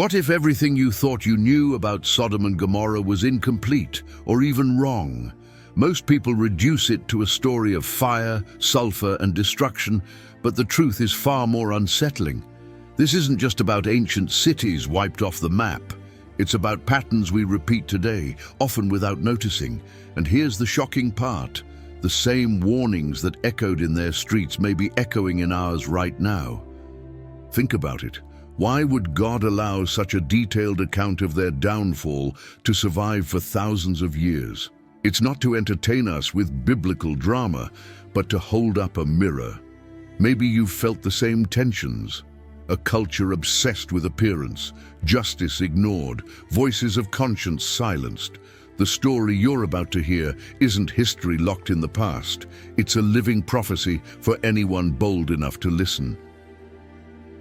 What if everything you thought you knew about Sodom and Gomorrah was incomplete or even wrong? Most people reduce it to a story of fire, sulfur, and destruction, but the truth is far more unsettling. This isn't just about ancient cities wiped off the map. It's about patterns we repeat today, often without noticing. And here's the shocking part. The same warnings that echoed in their streets may be echoing in ours right now. Think about it. Why would God allow such a detailed account of their downfall to survive for thousands of years? It's not to entertain us with biblical drama, but to hold up a mirror. Maybe you've felt the same tensions. A culture obsessed with appearance, justice ignored, voices of conscience silenced. The story you're about to hear isn't history locked in the past. It's a living prophecy for anyone bold enough to listen.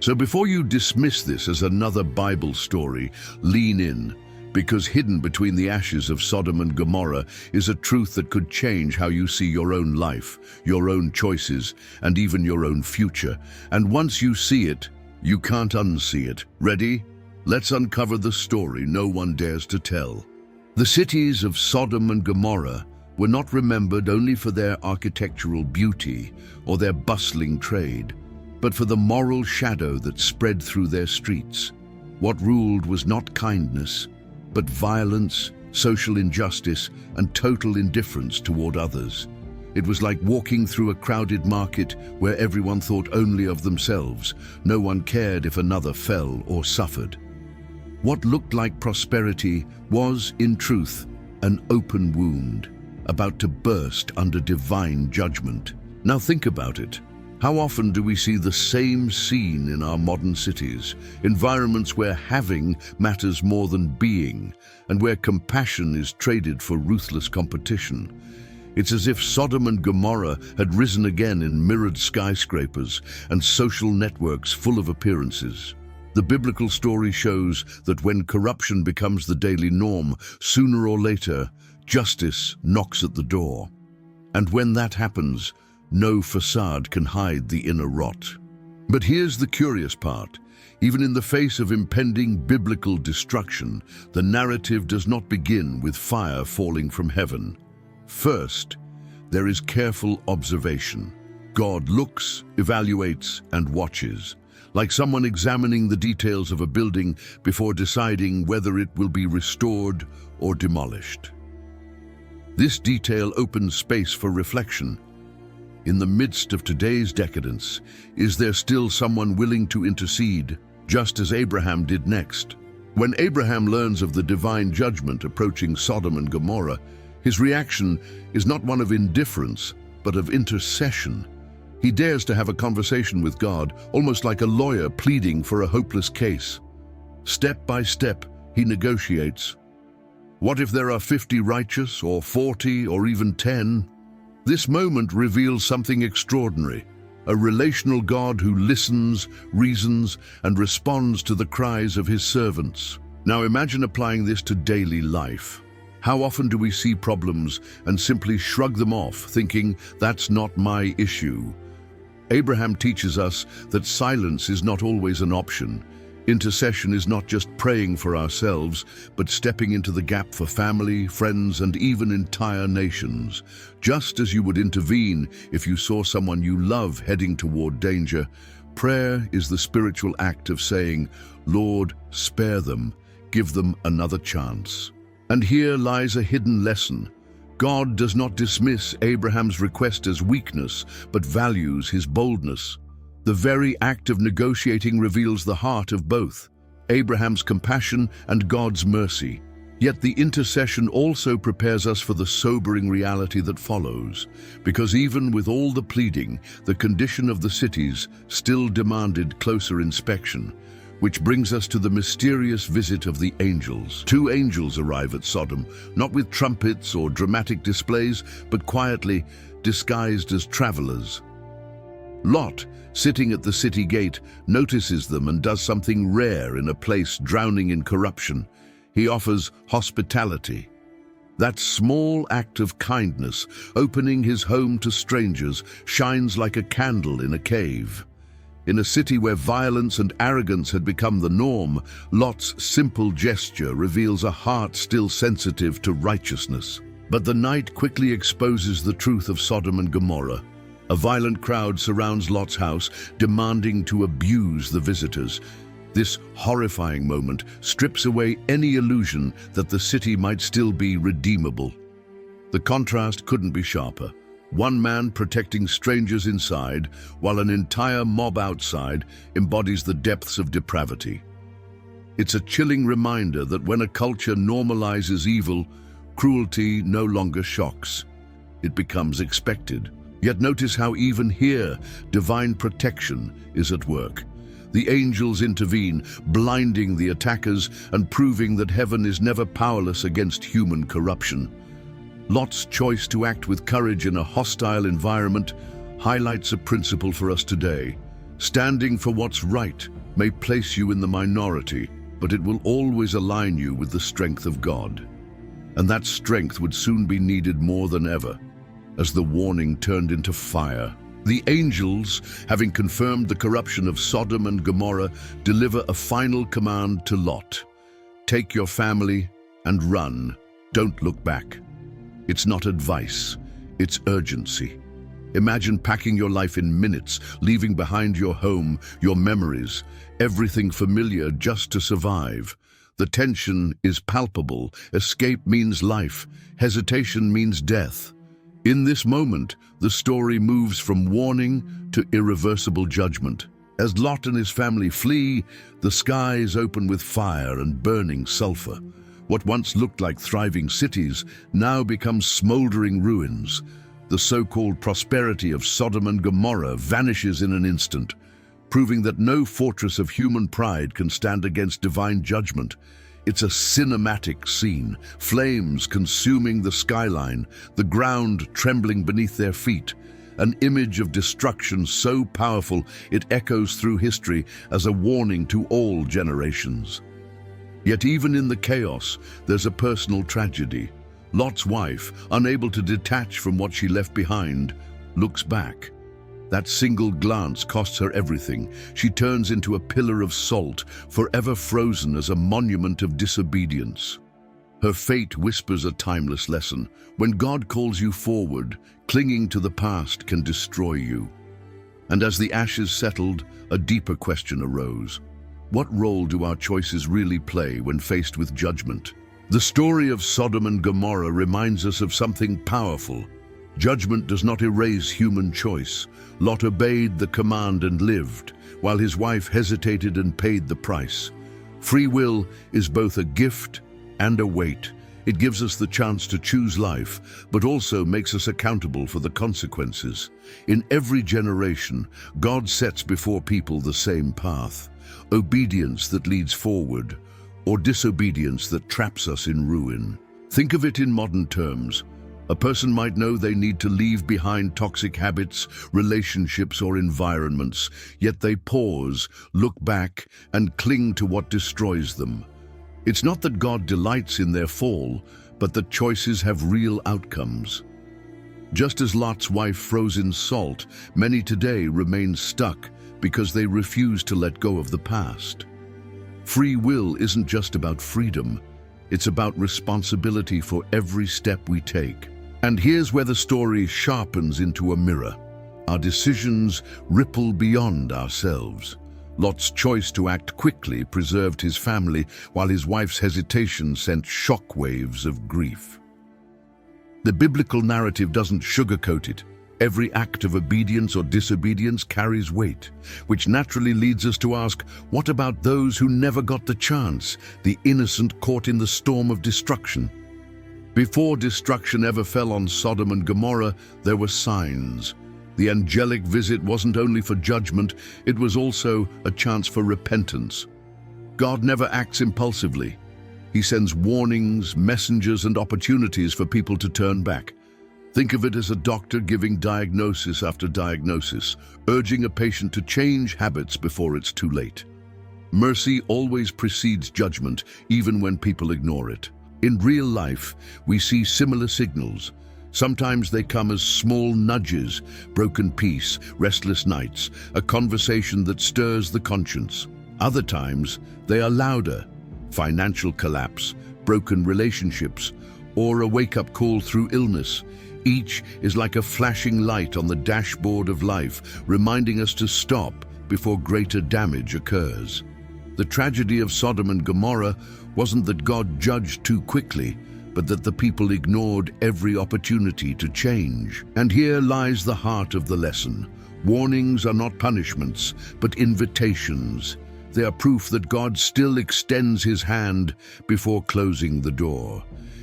So before you dismiss this as another Bible story, lean in, because hidden between the ashes of Sodom and Gomorrah is a truth that could change how you see your own life, your own choices, and even your own future. And once you see it, you can't unsee it. Ready? Let's uncover the story no one dares to tell. The cities of Sodom and Gomorrah were not remembered only for their architectural beauty or their bustling trade, but for the moral shadow that spread through their streets. What ruled was not kindness, but violence, social injustice, and total indifference toward others. It was like walking through a crowded market where everyone thought only of themselves. No one cared if another fell or suffered. What looked like prosperity was, in truth, an open wound, about to burst under divine judgment. Now think about it. How often do we see the same scene in our modern cities? Environments where having matters more than being, and where compassion is traded for ruthless competition. It's as if Sodom and Gomorrah had risen again in mirrored skyscrapers and social networks full of appearances. The biblical story shows that when corruption becomes the daily norm, sooner or later, justice knocks at the door. And when that happens, no facade can hide the inner rot. But here's the curious part. Even in the face of impending biblical destruction, the narrative does not begin with fire falling from heaven. First, there is careful observation. God looks, evaluates, and watches, like someone examining the details of a building before deciding whether it will be restored or demolished. This detail opens space for reflection. In the midst of today's decadence, is there still someone willing to intercede, just as Abraham did next? When Abraham learns of the divine judgment approaching Sodom and Gomorrah, his reaction is not one of indifference, but of intercession. He dares to have a conversation with God, almost like a lawyer pleading for a hopeless case. Step by step, he negotiates. What if there are 50 righteous, or 40, or even 10? This moment reveals something extraordinary, a relational God who listens, reasons, and responds to the cries of his servants. Now imagine applying this to daily life. How often do we see problems and simply shrug them off, thinking, that's not my issue? Abraham teaches us that silence is not always an option. Intercession is not just praying for ourselves, but stepping into the gap for family, friends, and even entire nations. Just as you would intervene if you saw someone you love heading toward danger, prayer is the spiritual act of saying, Lord, spare them, give them another chance. And here lies a hidden lesson. God does not dismiss Abraham's request as weakness, but values his boldness. The very act of negotiating reveals the heart of both, Abraham's compassion and God's mercy. Yet the intercession also prepares us for the sobering reality that follows, because even with all the pleading, the condition of the cities still demanded closer inspection. Which brings us to the mysterious visit of the angels. 2 angels arrive at Sodom, not with trumpets or dramatic displays, but quietly, disguised as travelers. Lot, sitting at the city gate, notices them and does something rare in a place drowning in corruption. He offers hospitality. That small act of kindness, opening his home to strangers, shines like a candle in a cave. In a city where violence and arrogance had become the norm, Lot's simple gesture reveals a heart still sensitive to righteousness. But the night quickly exposes the truth of Sodom and Gomorrah. A violent crowd surrounds Lot's house, demanding to abuse the visitors. This horrifying moment strips away any illusion that the city might still be redeemable. The contrast couldn't be sharper. One man protecting strangers inside, while an entire mob outside embodies the depths of depravity. It's a chilling reminder that when a culture normalizes evil, cruelty no longer shocks. It becomes expected. Yet notice how even here, divine protection is at work. The angels intervene, blinding the attackers and proving that heaven is never powerless against human corruption. Lot's choice to act with courage in a hostile environment highlights a principle for us today. Standing for what's right may place you in the minority, but it will always align you with the strength of God. And that strength would soon be needed more than ever, as the warning turned into fire. The angels, having confirmed the corruption of Sodom and Gomorrah, deliver a final command to Lot. Take your family and run. Don't look back. It's not advice, it's urgency. Imagine packing your life in minutes, leaving behind your home, your memories, everything familiar just to survive. The tension is palpable. Escape means life. Hesitation means death. In this moment, the story moves from warning to irreversible judgment. As Lot and his family flee, the skies open with fire and burning sulfur. What once looked like thriving cities now become smoldering ruins. The so-called prosperity of Sodom and Gomorrah vanishes in an instant, proving that no fortress of human pride can stand against divine judgment. It's a cinematic scene, flames consuming the skyline, the ground trembling beneath their feet, an image of destruction so powerful it echoes through history as a warning to all generations. Yet even in the chaos, there's a personal tragedy. Lot's wife, unable to detach from what she left behind, looks back. That single glance costs her everything. She turns into a pillar of salt, forever frozen as a monument of disobedience. Her fate whispers a timeless lesson. When God calls you forward, clinging to the past can destroy you. And as the ashes settled, a deeper question arose. What role do our choices really play when faced with judgment? The story of Sodom and Gomorrah reminds us of something powerful. Judgment does not erase human choice. Lot obeyed the command and lived, while his wife hesitated and paid the price. Free will is both a gift and a weight. It gives us the chance to choose life, but also makes us accountable for the consequences. In every generation, God sets before people the same path. Obedience that leads forward, or disobedience that traps us in ruin. Think of it in modern terms. A person might know they need to leave behind toxic habits, relationships, or environments, yet they pause, look back, and cling to what destroys them. It's not that God delights in their fall, but that choices have real outcomes. Just as Lot's wife froze in salt, many today remain stuck because they refuse to let go of the past. Free will isn't just about freedom, it's about responsibility for every step we take. And here's where the story sharpens into a mirror. Our decisions ripple beyond ourselves. Lot's choice to act quickly preserved his family, while his wife's hesitation sent shockwaves of grief. The biblical narrative doesn't sugarcoat it. Every act of obedience or disobedience carries weight, which naturally leads us to ask, what about those who never got the chance, the innocent caught in the storm of destruction? Before destruction ever fell on Sodom and Gomorrah, there were signs. The angelic visit wasn't only for judgment, it was also a chance for repentance. God never acts impulsively. He sends warnings, messengers, and opportunities for people to turn back. Think of it as a doctor giving diagnosis after diagnosis, urging a patient to change habits before it's too late. Mercy always precedes judgment, even when people ignore it. In real life, we see similar signals. Sometimes they come as small nudges, broken peace, restless nights, a conversation that stirs the conscience. Other times, they are louder: financial collapse, broken relationships, or a wake-up call through illness. Each is like a flashing light on the dashboard of life, reminding us to stop before greater damage occurs. The tragedy of Sodom and Gomorrah wasn't that God judged too quickly, but that the people ignored every opportunity to change. And here lies the heart of the lesson. Warnings are not punishments, but invitations. They are proof that God still extends his hand before closing the door.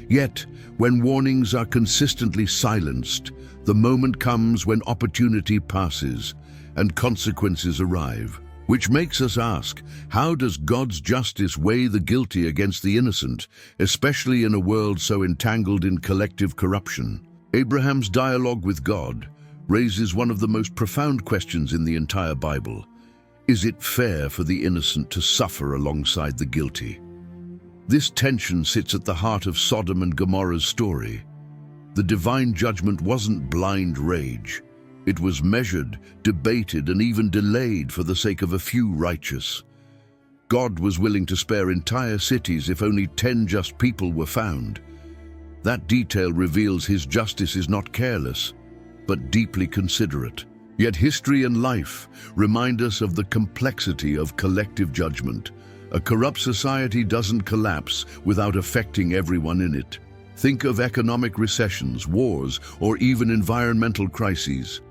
Yet, when warnings are consistently silenced, the moment comes when opportunity passes and consequences arrive. Which makes us ask, how does God's justice weigh the guilty against the innocent, especially in a world so entangled in collective corruption? Abraham's dialogue with God raises one of the most profound questions in the entire Bible. Is it fair for the innocent to suffer alongside the guilty? This tension sits at the heart of Sodom and Gomorrah's story. The divine judgment wasn't blind rage. It was measured, debated, and even delayed for the sake of a few righteous. God was willing to spare entire cities if only 10 just people were found. That detail reveals his justice is not careless, but deeply considerate. Yet history and life remind us of the complexity of collective judgment. A corrupt society doesn't collapse without affecting everyone in it. Think of economic recessions, wars, or even environmental crises.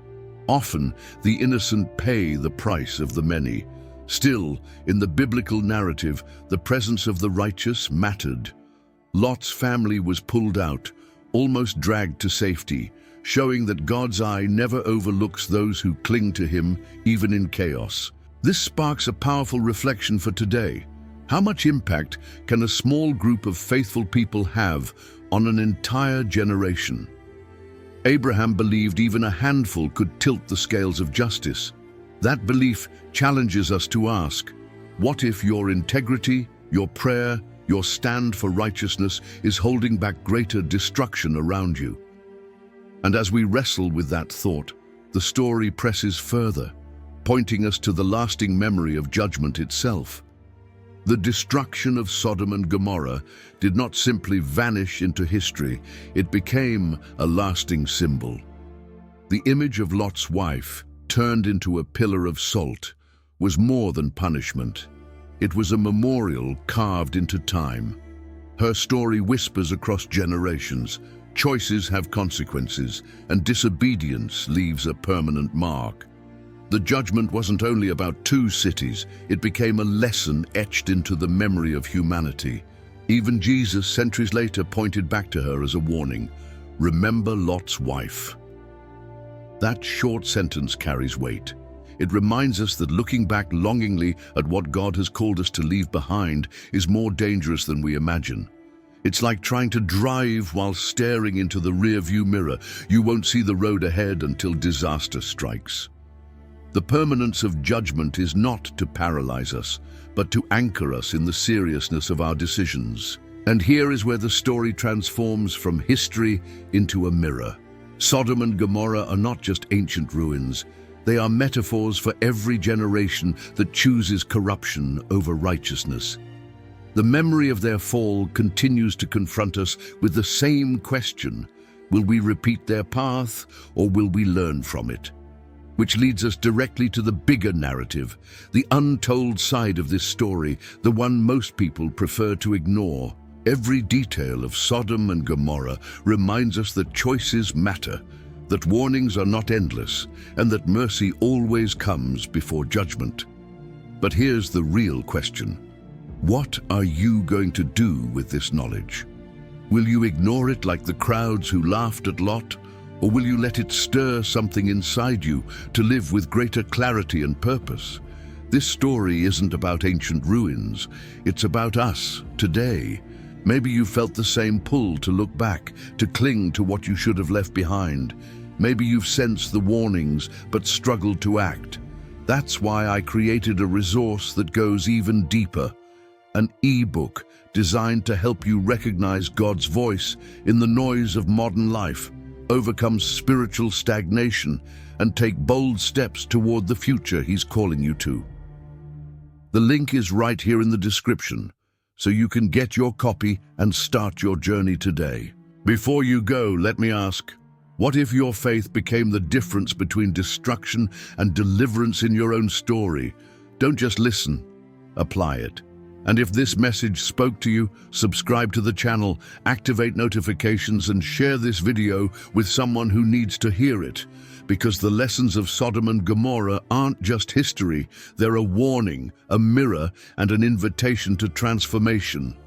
Often, the innocent pay the price of the many. Still, in the biblical narrative, the presence of the righteous mattered. Lot's family was pulled out, almost dragged to safety, showing that God's eye never overlooks those who cling to him, even in chaos. This sparks a powerful reflection for today. How much impact can a small group of faithful people have on an entire generation? Abraham believed even a handful could tilt the scales of justice. That belief challenges us to ask, what if your integrity, your prayer, your stand for righteousness is holding back greater destruction around you? And as we wrestle with that thought, the story presses further, pointing us to the lasting memory of judgment itself. The destruction of Sodom and Gomorrah did not simply vanish into history, it became a lasting symbol. The image of Lot's wife, turned into a pillar of salt, was more than punishment. It was a memorial carved into time. Her story whispers across generations. Choices have consequences, and disobedience leaves a permanent mark. The judgment wasn't only about 2 cities, it became a lesson etched into the memory of humanity. Even Jesus, centuries later, pointed back to her as a warning. Remember Lot's wife. That short sentence carries weight. It reminds us that looking back longingly at what God has called us to leave behind is more dangerous than we imagine. It's like trying to drive while staring into the rear-view mirror. You won't see the road ahead until disaster strikes. The permanence of judgment is not to paralyze us, but to anchor us in the seriousness of our decisions. And here is where the story transforms from history into a mirror. Sodom and Gomorrah are not just ancient ruins. They are metaphors for every generation that chooses corruption over righteousness. The memory of their fall continues to confront us with the same question: will we repeat their path, or will we learn from it? Which leads us directly to the bigger narrative, the untold side of this story, the one most people prefer to ignore. Every detail of Sodom and Gomorrah reminds us that choices matter, that warnings are not endless, and that mercy always comes before judgment. But here's the real question. What are you going to do with this knowledge? Will you ignore it like the crowds who laughed at Lot? Or will you let it stir something inside you to live with greater clarity and purpose? This story isn't about ancient ruins. It's about us, today. Maybe you felt the same pull to look back, to cling to what you should have left behind. Maybe you've sensed the warnings, but struggled to act. That's why I created a resource that goes even deeper. An e-book designed to help you recognize God's voice in the noise of modern life. overcome spiritual stagnation, and take bold steps toward the future He's calling you to. The link is right here in the description, so you can get your copy and start your journey today. Before you go, let me ask, what if your faith became the difference between destruction and deliverance in your own story? Don't just listen, apply it. And if this message spoke to you, subscribe to the channel, activate notifications, and share this video with someone who needs to hear it. Because the lessons of Sodom and Gomorrah aren't just history, they're a warning, a mirror, and an invitation to transformation.